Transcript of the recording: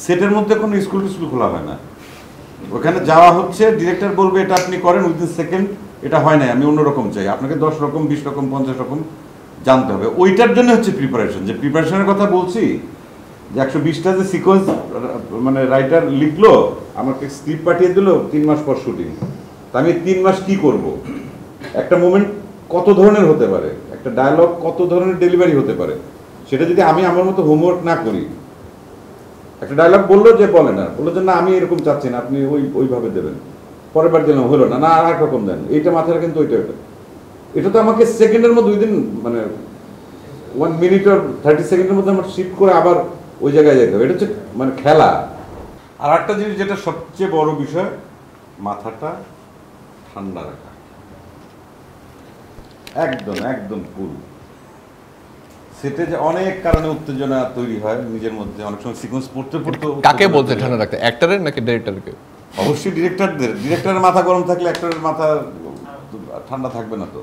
সেটের মধ্যে কোনো স্কুল টিস্কুল খোলা হয় না, ওখানে যাওয়া হচ্ছে, ডিরেক্টর বলবে এটা আপনি করেন, উইদিন সেকেন্ড এটা হয় নাই, আমি অন্যরকম চাই, আপনাকে 10 রকম 20 রকম 50 রকম জানতে হবে। ওইটার জন্য হচ্ছে প্রিপারেশন। যে প্রিপারেশনের কথা বলছি, যে 120টা যে সিকোয়েন্স মানে রাইটার লিখলো, আমাকে স্ক্রিপ্ট পাঠিয়ে দিল 3 মাস পর শুটিং, তা আমি 3 মাস কি করব, একটা মোমেন্ট কত ধরনের হতে পারে, একটা ডায়লগ কত ধরনের ডেলিভারি হতে পারে, সেটা যদি আমি আমার মতো হোমওয়ার্ক না করি, একটা ডায়লগ বললো যে বলে না, বললো যে না আমি এরকম চাচ্ছি না, আপনি ওইভাবে দেবেন, পরের বার দিলাম হলো না, না আর এক রকম দেন, এইটা মাথায় রাখেন তো ওইটা, এটা তো আমাকে সেকেন্ডের মধ্যে উইদিন মানে 1 মিনিট আর 30 সেকেন্ডের মধ্যে আমার শিফট করে আবার ওই জায়গায় যেতে হবে। এটা হচ্ছে মানে খেলা। আর একটা জিনিস যেটা সবচেয়ে বড় বিষয়, মাথাটা ঠান্ডা রাখা, একদম একদম কুল। সেটে যে অনেক কারণে উত্তেজনা তৈরি হয় নিজের মধ্যে, অনেক সময় সিকোয়েন্স পড়তে পড়তে। কাকে বলতে ঠান্ডা রাখতে, অ্যাক্টরের নাকি ডিরেক্টরকে? অবশ্যই ডিরেক্টরদের। ডিরেক্টরের মাথা গরম থাকলে অ্যাক্টরের মাথা ঠান্ডা থাকবে না তো।